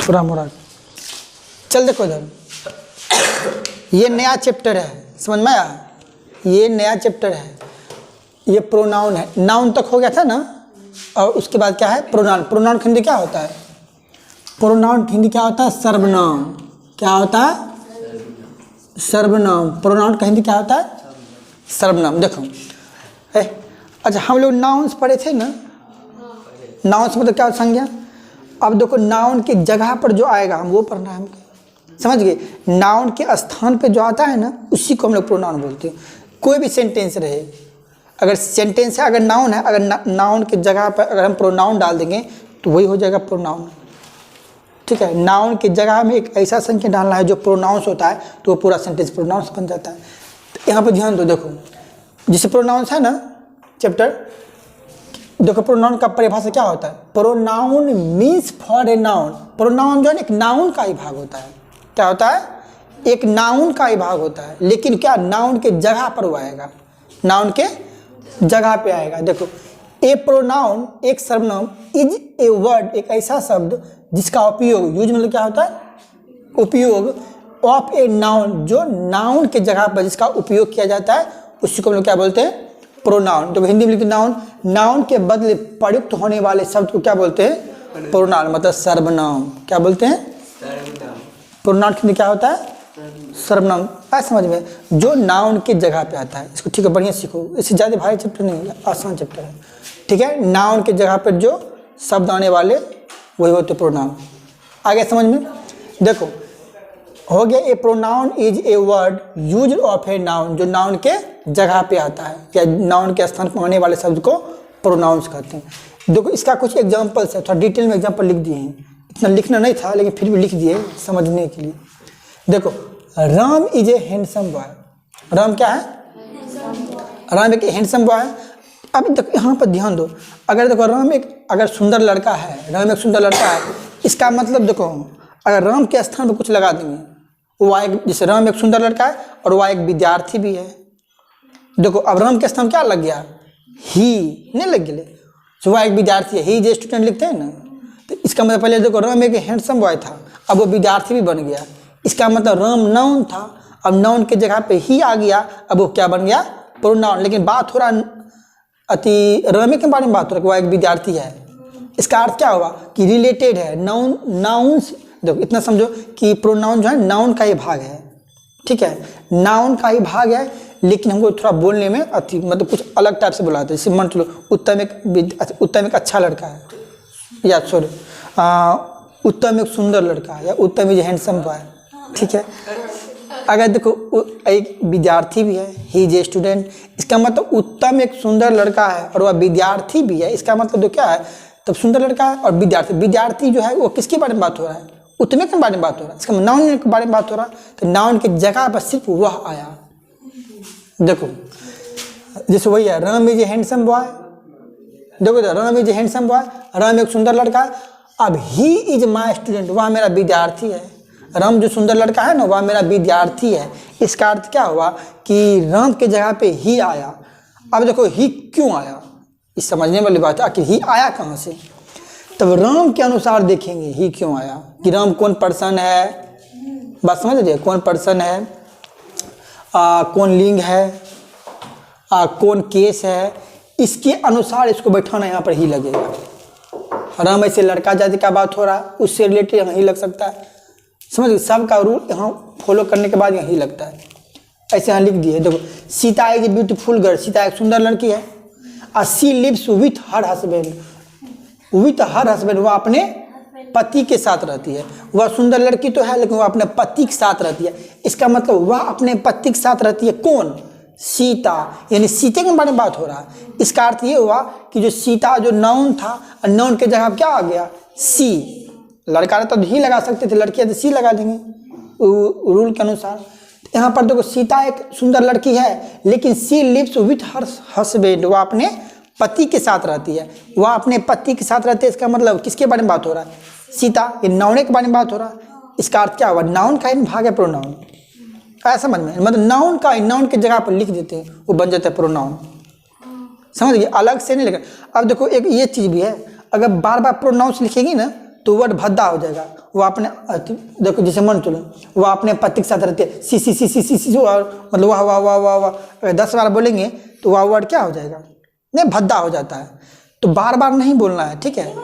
थोड़ा मोड़ा चल। देखो इधर, ये नया चैप्टर है, समझ में आया? ये नया चैप्टर है, ये प्रोनाउन है। नाउन तक हो गया था ना, और उसके बाद क्या है? प्रोनाउन। प्रोनाउन हिंदी क्या होता है? प्रोनाउन हिंदी क्या होता है? सर्वनाम। क्या होता है? सर्वनाम। प्रोनाउन का हिंदी क्या होता है? सर्वनाम। देखो अच्छा, हम लोग नाउन्स पढ़े थे ना, नाउन्स मतलब क्या? संज्ञा। अब देखो नाउन की जगह पर जो आएगा हम वो पढ़ना है हमको, समझ गए? नाउन के स्थान पे जो आता है ना, उसी को हम लोग प्रोनाउन बोलते हैं। कोई भी सेंटेंस रहे, अगर सेंटेंस है, अगर नाउन है, अगर नाउन की जगह पर अगर हम प्रोनाउन डाल देंगे तो वही हो जाएगा प्रोनाउन। ठीक है, नाउन की जगह में एक ऐसा संख्या डालना है जो प्रोनाउंस होता है, तो वो पूरा सेंटेंस प्रोनाउंस बन जाता है। तो यहाँ पर ध्यान दो, देखो जिसे प्रोनाउंस है ना चैप्टर, देखो प्रोनाउन का परिभाषा क्या होता है? Pronoun means for a noun. Pronoun जो है एक नाउन का ही भाग होता है। क्या होता है? एक नाउन का ही भाग होता है, लेकिन क्या नाउन के जगह पर वो आएगा, नाउन के जगह पे आएगा। देखो ए प्रोनाउन, एक सर्वनाम, इज ए वर्ड, एक ऐसा शब्द जिसका उपयोग, यूज मतलब क्या होता है? उपयोग, ऑफ ए नाउन, जो नाउन के जगह पर जिसका उपयोग किया जाता है, उसी को हम लोग क्या बोलते हैं? प्रोनाउन। तो हिंदी में लिखते नाउन, नाउन के बदले प्रयुक्त होने वाले शब्द को क्या बोलते हैं? प्रोनाउन, मतलब सर्वनाम। क्या बोलते हैं? प्रोनाउन हिंदी क्या होता है? सर्वनाम। आया समझ में? जो नाउन की जगह पे आता है। इसको ठीक है, बढ़िया सीखो, इससे ज़्यादा भारी चैप्टर नहीं है, आसान चैप्टर है। ठीक है, नाउन की जगह पर जो शब्द आने वाले वही होते प्रोनाउन। आगे समझ में? देखो हो गया, a pronoun is a word use of a noun, जो नाउन के जगह पे आता है या नाउन के स्थान पर आने वाले शब्द को प्रोनाउंस कहते हैं। देखो इसका कुछ एग्जांपल्स है, थोड़ा डिटेल में एग्जांपल लिख दिए हैं, इतना लिखना नहीं था लेकिन फिर भी लिख दिए समझने के लिए। देखो Ram is a handsome boy. Ram क्या है? राम एक हैंडसम बॉय है। अब देखो यहाँ पर ध्यान दो, अगर देखो राम एक अगर सुंदर लड़का है, राम एक सुंदर लड़का है, इसका मतलब देखो अगर राम के स्थान पर कुछ लगा देंगे, वह एक, जैसे राम एक सुंदर लड़का है और वह एक विद्यार्थी भी है। देखो अब राम के स्थान क्या लग गया? ही नहीं लग गया, तो वह एक विद्यार्थी है, ही जो स्टूडेंट लिखते हैं ना, तो इसका मतलब पहले देखो राम एक हैंडसम बॉय था, अब वो विद्यार्थी भी बन गया। इसका मतलब राम नाउन था, अब नाउन के जगह पे ही आ गया, अब वो क्या बन गया? प्रोनाउन। लेकिन बात हो रहा अति राम के बारे में बात हो रहा है, वह एक विद्यार्थी है। इसका अर्थ क्या हुआ कि रिलेटेड है, नाउन नाउन्स। देखो इतना समझो कि प्रोनाउन जो है नाउन का ही भाग है। ठीक है, नाउन का ही भाग है, लेकिन हमको थोड़ा बोलने में अति मतलब कुछ अलग टाइप से बुलाते हैं। जैसे मान लो उत्तम एक अच्छा लड़का है, या सॉरी उत्तम एक सुंदर लड़का है, या उत्तम इज हैंडसम बॉय। ठीक है, अगर देखो एक विद्यार्थी भी है, ही इज ए स्टूडेंट, इसका मतलब उत्तम एक सुंदर लड़का है और वह विद्यार्थी भी है। इसका मतलब तो क्या है? तब सुंदर लड़का है और विद्यार्थी, विद्यार्थी जो है वो किसके बारे में बात हो रहा है? उत्तम के बारे में बात हो रहा है, इसका नाउन के बारे में बात हो रहा है। तो नाउन की जगह पर सिर्फ वह आया। देखो जैसे वही है, Ram is a handsome boy. देखो Ram is a handsome boy, Ram एक सुंदर लड़का है। अब ही इज माई स्टूडेंट, वह मेरा विद्यार्थी है। राम जो सुंदर लड़का है ना, वह मेरा विद्यार्थी है। इसका अर्थ क्या हुआ कि राम के जगह पे ही आया। अब देखो ही क्यों आया, इस समझने वाली बात है, आखिर ही आया कहाँ से? तब राम के अनुसार देखेंगे ही क्यों आया, कि राम कौन पर्सन है, बात समझ रही है? कौन पर्सन है, कौन लिंग है, कौन केस है, इसके अनुसार इसको बैठाना यहाँ पर ही लगेगा। राम ऐसे लड़का जाति का बात हो रहा है, उससे रिलेटेड यहाँ ही लग सकता है। समझ गए? सबका रूल यहाँ फॉलो करने के बाद यही लगता है। ऐसे यहाँ लिख दिए, देखो Sita is a beautiful girl, Sita एक सुंदर लड़की है। She lives with her husband, with her husband, वह अपने पति के साथ रहती है। वह सुंदर लड़की तो है लेकिन वह अपने पति के साथ रहती है। इसका मतलब वह अपने पति के साथ रहती है। कौन? सीता, यानी सीते के बारे में बात हो रहा है। इसका अर्थ ये हुआ कि जो सीता जो नाउन था, नाउन के जगह क्या आ गया? सी। लड़का तो ही लगा सकते थे, लड़कियां तो सी लगा देंगे रूल के अनुसार। यहाँ पर देखो सीता एक सुंदर लड़की है, लेकिन she lives with her husband, वह अपने पति के साथ रहती है। वह अपने पति के साथ रहते हैं, इसका मतलब किसके बारे में बात हो रहा है? सीता। ये नाउन के बारे में बात हो रहा है। इसका अर्थ क्या हुआ? नाउन का ही भाग है प्रोनाउन। ऐसा समझ में, मतलब नाउन का नाउन की जगह पर लिख देते हैं, वो बन जाता है प्रोनाउन। समझ गए? अलग से नहीं लगा। अब देखो एक ये चीज़ भी है, अगर बार बार प्रोनाउंस लिखेगी ना तो वर्ड भद्दा हो जाएगा। वो अपने देखो जैसे मन चलो, वो अपने पति के साथ रहते हैं सी सी सी सी सी सी, और मतलब वाह वाह वाह वाह वाह, अगर 10 बार बोलेंगे तो वह वर्ड क्या हो जाएगा, नहीं भद्दा हो जाता है। तो बार बार नहीं बोलना है, ठीक है।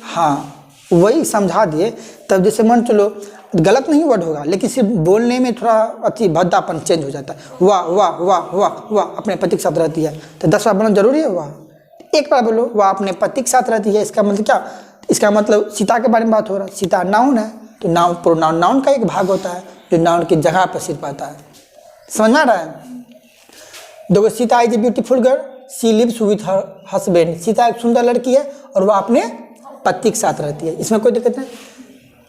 हाँ वही समझा दिए। तब जैसे मन चलो गलत नहीं वर्ड होगा, लेकिन सिर्फ बोलने में थोड़ा अति भद्दापन चेंज हो जाता है। वाह वाह वाह वाह वाह अपने पति के साथ रहती है, तो 10 बार बोलना जरूरी है। वाह एक बार बोलो, वह अपने पति के साथ रहती है, इसका मतलब क्या, इसका मतलब सीता के बारे में बात हो रहा है। सीता नाउन है, तो नाउन प्रोनाउन नाउन का एक भाग होता है जो नाउन की जगह पर सिर्फ आता है। समझ में आ रहा है। देखो Sita is a beautiful girl, she lives with her husband. Sita एक सुंदर लड़की है और वह अपने पति के साथ रहती है, इसमें कोई दिक्कत नहीं।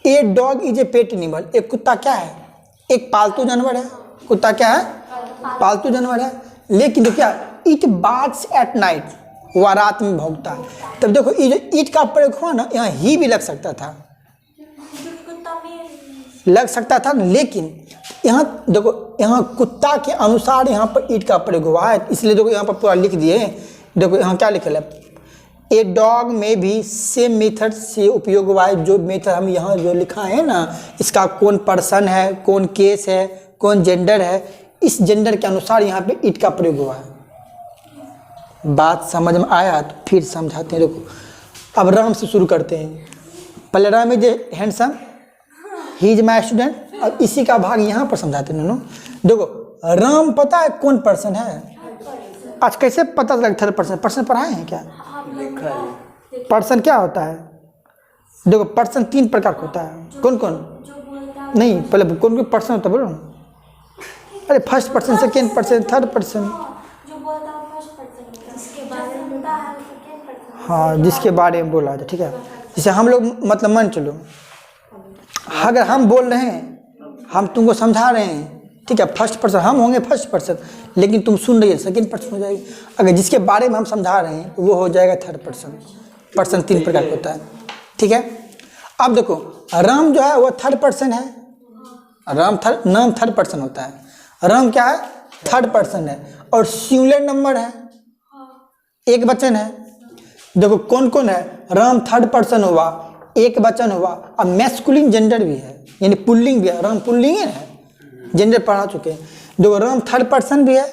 A dog is a pet animal, एक कुत्ता क्या है, एक पालतू जानवर है। कुत्ता क्या है, पालतू जानवर है। लेकिन तो क्या, इट बार्क्स एट नाइट, वह रात में भौंकता है। तब देखो ये जो ईट का प्रयोग हुआ ना, यहाँ ही भी लग सकता था, लग सकता था, लेकिन यहाँ देखो यहाँ कुत्ता के अनुसार यहाँ पर ईट का प्रयोग हुआ है, इसलिए देखो यहाँ पर पूरा लिख दिए। देखो यहाँ क्या लिखा है, ए डॉग में भी सेम मेथड से उपयोग हुआ है। जो मेथड हम यहाँ जो लिखा है ना, इसका कौन पर्सन है, कौन केस है, कौन जेंडर है, इस जेंडर के अनुसार यहाँ पे इट का प्रयोग हुआ है। बात समझ में आया तो फिर समझाते हैं। देखो अब राम से शुरू करते हैं। पहले Ram is handsome, he is my student. अब इसी का भाग यहाँ पर समझाते हैं दोनों। देखो राम पता है कौन पर्सन है, आज कैसे पता लगा थर्ड पर्सन, पर्सन पढ़ाए हैं क्या, पर्सन क्या होता है। देखो पर्सन 3 प्रकार का होता है, कौन कौन, नहीं पहले कौन कौन पर्सन होता है बोलो। अरे first person, second person, third person. हाँ जिसके बारे में बोला जाए, ठीक है। जैसे हम लोग मतलब मान चलो, अगर हम बोल रहे हैं, हम तुमको समझा रहे हैं, ठीक है, फर्स्ट पर्सन हम होंगे फर्स्ट पर्सन, लेकिन तुम सुन रही है सेकेंड पर्सन हो जाएगी। अगर जिसके बारे में हम समझा रहे हैं वो हो जाएगा थर्ड पर्सन। पर्सन 3 प्रकार का होता है, ठीक है। अब देखो राम जो है वो थर्ड पर्सन है, राम नाम थर्ड पर्सन होता है। राम क्या है, थर्ड पर्सन है और सिंगुलर नंबर है, एक वचन है। देखो कौन कौन है, राम थर्ड पर्सन हुआ, एक वचन हुआ, अब मैस्कुलिन जेंडर भी है, यानी पुल्लिंग भी है। राम पुल्लिंग है, जेंडर पढ़ा चुके हैं। देखो राम थर्ड पर्सन भी है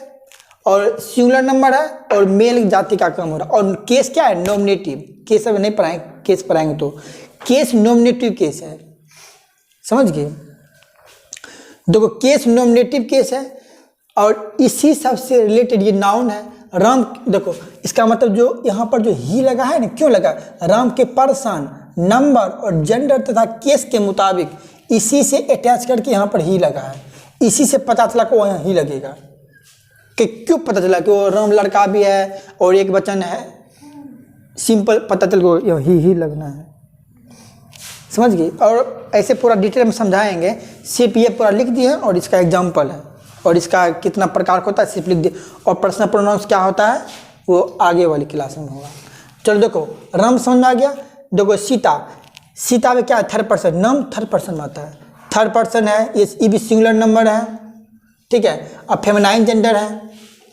और सिंगुलर नंबर है और मेल जाति का काम हो रहा है। और केस क्या है, नॉमिनेटिव केस। अब नहीं पढ़ाएंगे, केस पढ़ाएंगे तो केस नॉमिनेटिव केस है, समझ गए। देखो केस नॉमिनेटिव केस है और इसी सबसे रिलेटेड ये नाउन है। राम देखो इसका मतलब जो यहाँ पर जो ही लगा है ना, क्यों लगा, राम के पर्सन, नंबर और जेंडर तथा केस के मुताबिक इसी से अटैच करके यहाँ पर ही लगा है। इसी से पता चला कि वो यहाँ ही लगेगा। कि क्यों पता चला कि वो राम लड़का भी है और एक वचन है, सिंपल पता चल गया यहाँ ही लगना है, समझ गई। और ऐसे पूरा डिटेल में समझाएंगे। सिर्फ ये पूरा लिख दिए और इसका एग्जाम्पल है और इसका कितना प्रकार का होता है सिर्फ लिख दिए। और पर्सनल प्रोनाउंस क्या होता है वो आगे वाली क्लास में होगा। चलो देखो राम समझ में आ गया। देखो सीता, सीता में क्या है, थर्ड पर्सन, नाम थर्ड पर्सन में आता है, थर्ड पर्सन है, ये भी सिंगुलर नंबर है, ठीक है। अब फेमिनाइन जेंडर है,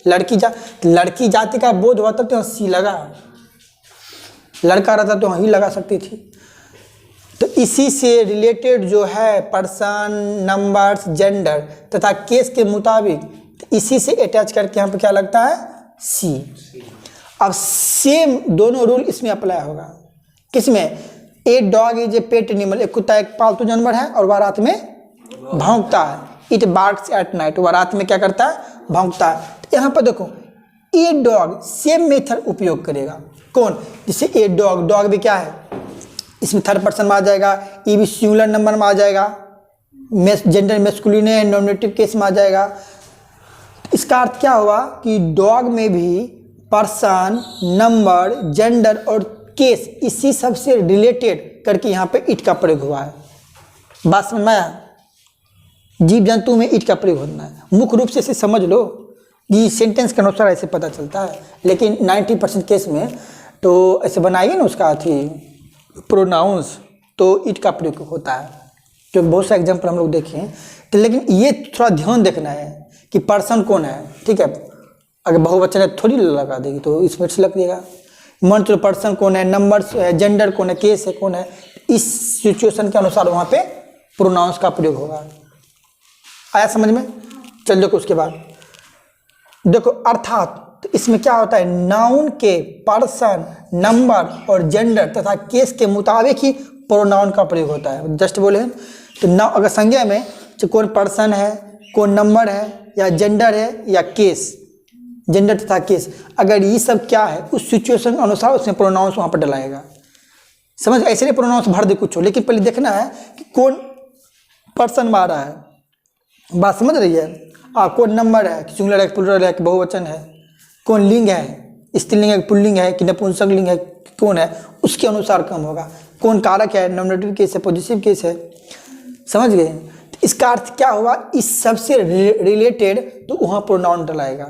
लड़की जाति का बोध हुआ तब तो सी लगा, लड़का रहता तो ही लगा सकती थी। तो इसी से रिलेटेड जो है पर्सन, नंबर्स, जेंडर तथा केस के मुताबिक तो इसी से अटैच करके यहाँ पे क्या लगता है, सी। अब सेम दोनों रूल इसमें अप्लाई होगा। किसमें, a dog is a pet animal, एक कुत्ता एक पालतू जानवर है और वह रात में भौंकता है। इट बार्क्स एट नाइट, वह रात में क्या करता है, भौंकता है। तो यहाँ पर देखो ए डॉग सेम मेथड उपयोग करेगा। कौन, जैसे ए डॉग, डॉग भी क्या है, इसमें थर्ड पर्सन में आ जाएगा, ये भी सिंगुलर नंबर में आ जाएगा, जेंडर मैस्कुलिन है, नॉमिनेटिव केस में आ जाएगा। इसका अर्थ क्या हुआ कि डॉग में भी पर्सन, नंबर, जेंडर और केस इसी सब से रिलेटेड करके यहाँ पे इट का प्रयोग हुआ है। बात समझ में आया। जीव जंतु में इट का प्रयोग होना है। मुख्य रूप से इसे समझ लो, ये सेंटेंस के अनुसार ऐसे पता चलता है, लेकिन 90% केस में तो ऐसे बनाइए ना उसका थी प्रोनाउंस, तो इट का प्रयोग होता है। जो बहुत सा एग्जाम्पल हम लोग देखें तो, लेकिन ये थोड़ा ध्यान देखना है कि पर्सन कौन है, ठीक है। अगर बहुवचन है थोड़ी लगा देगी तो इसमें से लग देगा। मंत्र पर्सन कौन है, नंबर्स है, जेंडर कौन है, केस है कौन है, इस सिचुएशन के अनुसार वहाँ पे प्रोनाउंस का प्रयोग होगा। आया समझ में? चल देखो उसके बाद देखो अर्थात तो इसमें क्या होता है, नाउन के पर्सन, नंबर और जेंडर तथा केस के मुताबिक ही प्रोनाउन का प्रयोग होता है। जस्ट बोले हैं तो ना, अगर संज्ञा में जो कौन पर्सन है, कौन नंबर है, या जेंडर है, या केस, जेंडर तथा केस, अगर ये सब क्या है उस सिचुएशन के अनुसार उसमें प्रोनाउंस वहाँ पर डलाएगा। समझ, ऐसे नहीं प्रोनाउंस भर दे कुछ हो, लेकिन पहले देखना है कि कौन पर्सन में आ रहा है, बात समझ रही है? कौन नंबर है कि सिंगुलर है कि प्लूरल है कि बहुवचन है, कौन लिंग है, स्त्रीलिंग है कि पुल्लिंग है कि नपुंसक लिंग है, कौन है, उसके अनुसार कम होगा। कौन कारक है, नॉमिनेटिव केस है, पॉजिटिव केस है, समझ गए? तो इसका अर्थ क्या हुआ, इस सबसे रिलेटेड तो वहाँ प्रोनाउन डलाएगा।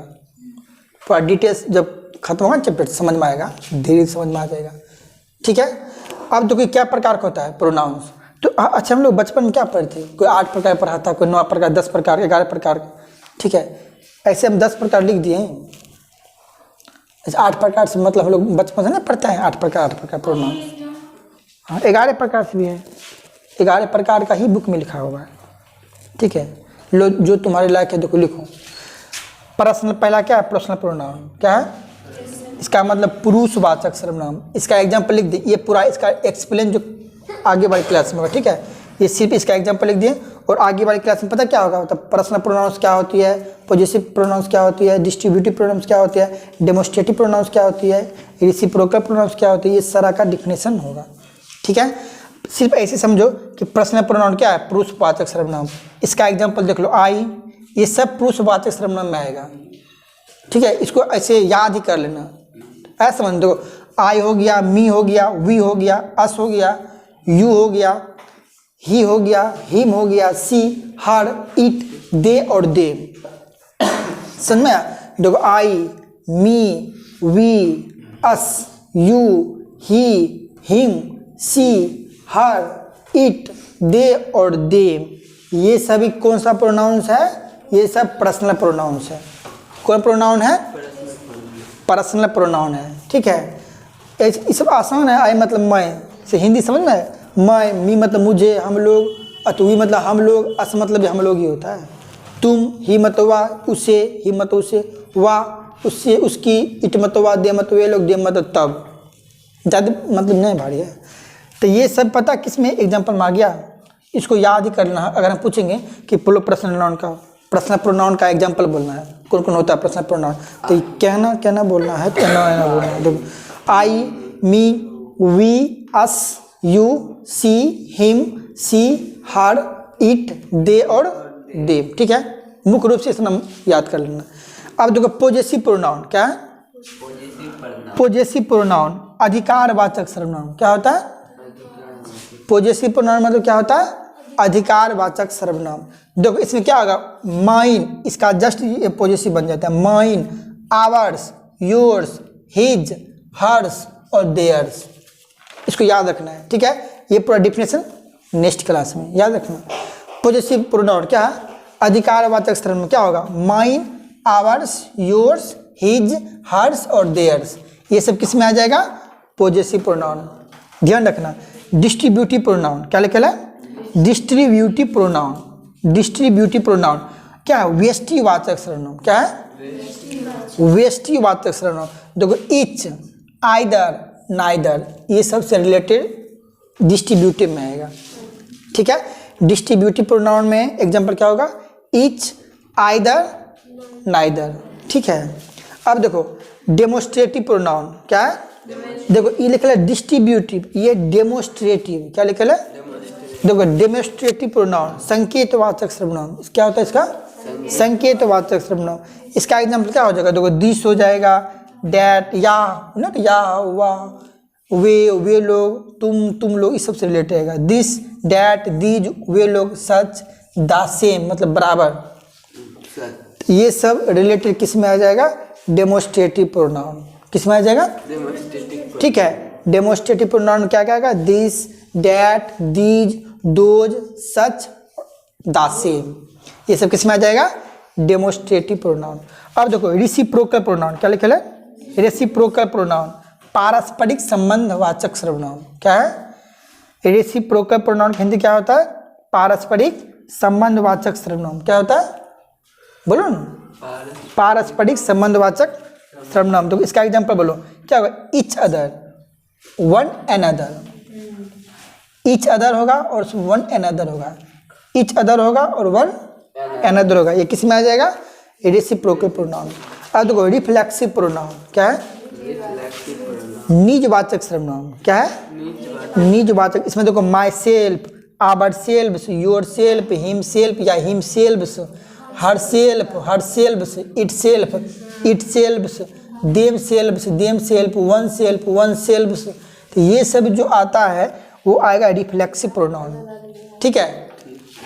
थोड़ा डिटेल्स जब खत्म होगा चैप्टर समझ में आएगा, धीरे समझ में आ जाएगा। ठीक है, अब देखिए क्या प्रकार का होता है प्रोनाउंस। तो अच्छा हम लोग बचपन में क्या पढ़ते थे, कोई 8 प्रकार पढ़ा था, कोई 9 प्रकार, 10 प्रकार, 11 प्रकार। ठीक है, ऐसे हम 10 प्रकार लिख दिए हैं। 8 प्रकार से मतलब हम लोग बचपन से नहीं पढ़ते हैं 8 प्रकार प्रोनाउंस। हाँ 11 प्रकार से भी है, 11 प्रकार का ही बुक में लिखा हुआ है। ठीक है, लो जो तुम्हारे लायक है देखो लिखो। पर्सनल, पहला क्या है, पर्सनल प्रोनाउन क्या है, इसका मतलब पुरुषवाचक सर्वनाम। इसका एग्जाम्पल लिख दिए, ये पूरा इसका एक्सप्लेन जो आगे वाली क्लास में होगा। ठीक है, ये सिर्फ इसका एग्जाम्पल लिख दिए, और आगे वाली क्लास में पता क्या होगा, मतलब पर्सनल प्रोनाउंस क्या होती है, पॉजिटिव प्रोनाउंस क्या होती है, डिस्ट्रीब्यूटिव प्रोनाउंस क्या होती है, डेमोस्ट्रेटिव प्रोनाउंस क्या होती है, रेसिप्रोकल प्रोनाउंस क्या होती है, ये सारा का डिफिनेशन होगा। ठीक है, सिर्फ ऐसे समझो कि पर्सनल प्रोनाउन क्या है, पुरुषवाचक सर्वनाम। इसका एग्जाम्पल देख लो, आई, ये सब पुरुषवाचक सर्वनाम में आएगा। ठीक है, इसको ऐसे याद ही कर लेना, ऐसा समझ दो। आई हो गया, मी हो गया, वी हो गया, अस हो गया, यू हो गया, ही हो गया, हिम हो गया, सी, हर, इट, दे और देम। समझ में? देखो I, me, we, us, you, he, him, she, her, it, they और देम, ये सभी कौन सा प्रोनाउंस है, ये सब पर्सनल प्रोनाउंस है। कौन प्रोनाउन है, पर्सनल प्रोनाउन है। ठीक है, ये सब आसान है। आई मतलब मैं, से हिंदी समझ में है, मैं, मी मतलब मुझे, हम लोग, अतुवी मतलब हम लोग, अस मतलब हम लोग ही होता है, तुम, ही मतलब वाह, उसे, ही मतलब उसे, वाह उससे, उसकी, इट मतलब वाह, दे मतलब वे लोग, दे मतलब तब, ज़्यादा मतलब नहीं भारी है। तो ये सब पता किस में एग्जाम्पल में आ गया, इसको याद ही करना है। अगर हम पूछेंगे कि पर्सनल प्रोनाउन का एग्जाम्पल बोलना है, कौन कौन होता है पर्सनल प्रोनाउन, तो कहना बोलना है, तो कहना बोलना है। देखो I, me, we, us, you, she, him, she, her, it, they और देम। ठीक है, मुख्य रूप से इस नाम याद कर लेना। अब देखो पॉजेसिव प्रोनाउन क्या है, पॉजेसिव प्रोनाउन अधिकारवाचक सर्वनाम। क्या होता है पॉजेसिव प्रोनाउन, मतलब क्या होता है, अधिकारवाचक सर्वनाम। देखो इसमें क्या होगा, माइन, इसका जस्ट ये पॉजेसिव बन जाता है, mine, ours, yours, his, hers और देयर्स। इसको याद रखना है। ठीक है, ये पूरा डिफिनेशन नेक्स्ट क्लास में याद रखना। पॉजेसिव प्रोनाउन क्या है, अधिकारवाचक सर्वनाम क्या होगा, mine, ours, yours, his, hers और देयर्स, ये सब किस में आ जाएगा, पॉजेसिव प्रोनाउन। ध्यान रखना। डिस्ट्रीब्यूटिव प्रोनाउन क्या लिखा है, डिस्ट्रीब्यूटिव प्रोनाउन। डिस्ट्रीब्यूटिव प्रोनाउन क्या है, व्यष्टिवाचक सर्वनाम। क्या है, व्यष्टिवाचक सर्वनाम। देखो इच, आइदर, नाइदर, ये सब से रिलेटेड डिस्ट्रीब्यूटिव में आएगा। ठीक है, डिस्ट्रीब्यूटिव प्रोनाउन में एग्जांपल क्या होगा, इच, आइदर, नाइदर। ठीक है, अब देखो डेमोस्ट्रेटिव प्रोनाउन क्या है, देखो ये लिखा है डिस्ट्रीब्यूटिव, ये डेमोस्ट्रेटिव, क्या लिखा है, देखो डेमोस्ट्रेटिव प्रोनाउन संकेतवाचक सर्वनाम। क्या होता है इसका, संकेतवाचक सर्वनाम। इसका एग्जांपल क्या हो जाएगा, देखो दिस हो जाएगा, डैट, या ना, या, वाह, वे लोग, तुम लोग, इस सब से रिलेटेड है। दिस, डैट, दीज, वे लोग, सच, द सेम मतलब बराबर, ये सब रिलेटेड किस में आ जाएगा, डेमोस्ट्रेटिव प्रोनाउन। किस में आ जाएगा, ठीक है, डेमोस्ट्रेटिव प्रोनाउन क्या कहेगा, this, that, these, those, such, the same, ये सब किस में आ जाएगा, डेमोस्ट्रेटिव प्रोनाउन। अब देखो रेसिप्रोकल प्रोनाउन क्या लिखा है, रेसिप्रोकल प्रोनाउन पारस्परिक संबंधवाचक सर्वनाम। क्या है? रेसिप्रोकल प्रोनाउन हिंदी क्या होता है? पारस्परिक संबंधवाचक सर्वनाम। क्या होता है? बोलो ना, पारस्परिक संबंधवाचक सर्वनाम। तो इसका एग्जांपल बोलो, क्या होगा? Each other, one another. Each other होगा और वन एन अदर होगा। ईच अदर होगा और वन एन अदर होगा। ये किस में आ जाएगा? Reciprocal pronoun. अब देखो रिफ्लेक्सिव प्रोनाउन। क्या है? निजवाचक सर्वनाम। क्या है? निजवाचक। इसमें देखो myself, ourselves, yourself, himself या himselves, herselves, itselves, themself, oneselves. तो ये सब जो आता है वो आएगा रिफ्लेक्सिव प्रोनाउन। ठीक है,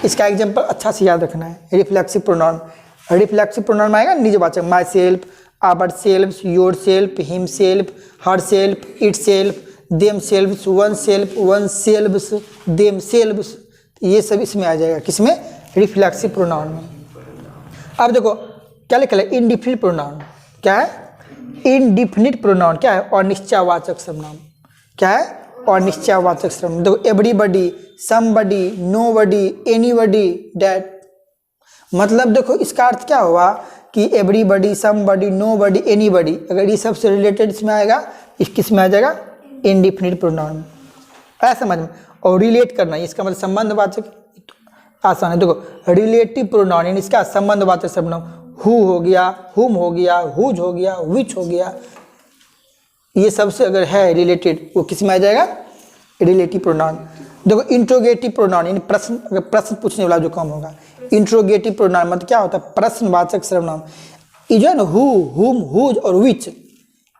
इसका एग्जांपल अच्छा से याद रखना है। रिफ्लेक्सिव प्रोनाउन, रिफ्लेक्सिव प्रोनाउन में आएगा निजवाचक, myself, ourselves, yourself, himself, herself, itself, themselves, oneselves, themselves. ये सब इसमें आ जाएगा। किसमें? रिफ्लेक्सिव प्रोनाउन में। अब देखो क्या लिखा है? Indefinite pronoun. क्या है? इनडिफिनिट प्रोनाउन क्या है? अनिश्चयवाचक सर्वनाम। क्या है? अनिश्चयवाचक सर्वनाम। देखो everybody, somebody, nobody, anybody, that. मतलब देखो इसका अर्थ क्या हुआ कि एवरीबॉडी, समबडी, नोबडी, एनीबॉडी, अगर ये सब से रिलेटेड इसमें आएगा, इस किस में आ जाएगा? Indefinite pronoun. ऐसा समझ में। और रिलेट करना, इसका मतलब संबंधवाचक, आसान है। देखो रिलेटिव प्रोनाउन यानी इसका संबंधवाचक सर्वनाम, हु हो गया, हुम हो गया, हुज हो गया, विच हो गया, ये सबसे अगर है रिलेटेड वो किस में आ जाएगा? Relative pronoun. देखो इंट्रोगेटिव प्रोनाउन यानी प्रश्न, अगर प्रश्न पूछने वाला जो काम होगा। इंट्रोगेटिव प्रोनाउन मतलब क्या होता है? प्रश्नवाचक सर्वनाम। ये जो है ना हु, हुम, हुज और विच,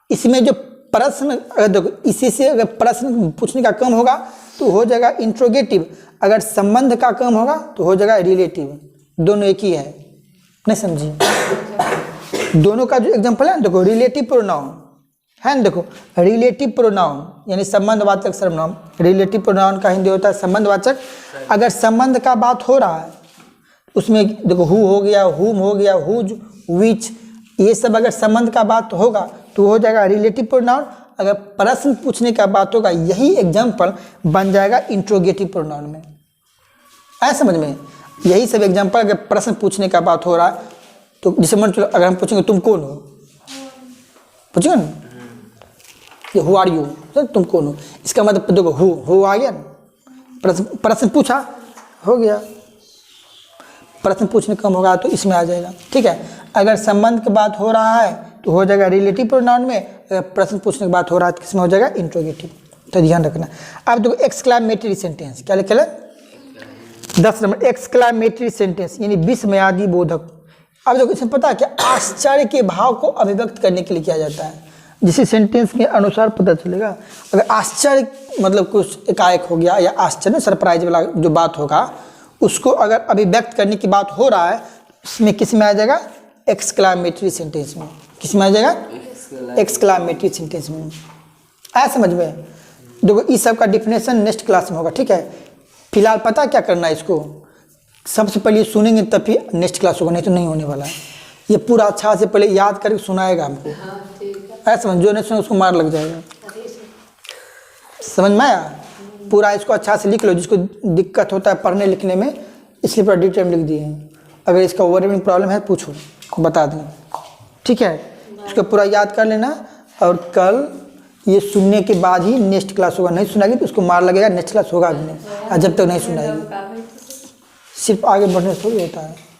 इसमें जो प्रश्न, अगर देखो इसी से अगर प्रश्न पूछने का काम होगा तो हो जाएगा इंट्रोगेटिव, अगर संबंध का काम होगा तो हो जाएगा रिलेटिव। दोनों एक ही है, नहीं समझिए? दोनों का जो एग्जांपल है देखो, रिलेटिव प्रोनाउन है ना, देखो रिलेटिव प्रोनाउन यानी संबंधवाचक सर्वनाम। रिलेटिव प्रोनाउन का हिंदी होता है संबंधवाचक। अगर संबंध का बात हो रहा है उसमें देखो हु हो गया, हुम हो गया, हुज, विच, ये सब अगर संबंध का बात होगा तो हो जाएगा रिलेटिव प्रोनाउन। अगर प्रश्न पूछने का बात होगा यही एग्जाम्पल बन जाएगा इंट्रोगेटिव प्रोनाउन में। ऐसा समझ में? यही सब एग्जाम्पल अगर प्रश्न पूछने का बात हो रहा है तो जैसे मान चलो अगर हम पूछेंगे तुम कौन हो, पूछेंगे ना ये हु आर यू, तो तुम कौन हो, इसका मतलब देखो हु आ गया ना, प्रश्न पूछा हो गया। प्रश्न पूछने कम होगा तो इसमें आ जाएगा। ठीक है, अगर संबंध की बात हो रहा है तो हो जाएगा रिलेटिव प्रोनाउन में, अगर प्रश्न पूछने की बात हो रहा है तो किसमें हो जाएगा? इंट्रोगेटिव। तो ध्यान रखना। अब देखो एक्सक्लेमेटरी सेंटेंस क्या लिखा है? 10 नंबर एक्सक्लेमेटरी सेंटेंस यानी विस्मयादि बोधक। अब देखो इसमें पता है क्या? आश्चर्य के भाव को अभिव्यक्त करने के लिए किया जाता है। जिसे सेंटेंस के अनुसार पता चलेगा। अगर आश्चर्य मतलब कुछ एकाएक हो गया या आश्चर्य सरप्राइज वाला जो बात होगा उसको अगर अभिव्यक्त करने की बात हो रहा है उसमें किस में आ जाएगा? एक्सक्लेमेटरी सेंटेंस में। किस में आ जाएगा? एक्सक्लेमेटरी सेंटेंस में। आया समझ में? देखो इस सब का डिफिनेशन नेक्स्ट क्लास में होगा। ठीक है, फिलहाल पता क्या करना है इसको, सबसे पहले सुनेंगे तब फिर नेक्स्ट क्लास होगा, नहीं तो नहीं होने वाला है। ये पूरा अच्छा से पहले याद करके सुनाएगा हमको। ऐसा समझ, जो नहीं सुना उसको मार लग जाएगा। समझ में आया? पूरा इसको अच्छा से लिख लो, जिसको दिक्कत होता है पढ़ने लिखने में इसलिए पूरा डिटेल लिख दिए हैं। अगर इसका ओवरव्यू प्रॉब्लम है पूछो, बता दें। ठीक है, इसको पूरा याद कर लेना और कल ये सुनने के बाद ही नेक्स्ट क्लास होगा। नहीं सुनाएगी तो उसको मार लगेगा, नेक्स्ट क्लास होगा भी नहीं। और जब तक नहीं सुनाएगी सिर्फ आगे बढ़ने से थोड़ी होता है।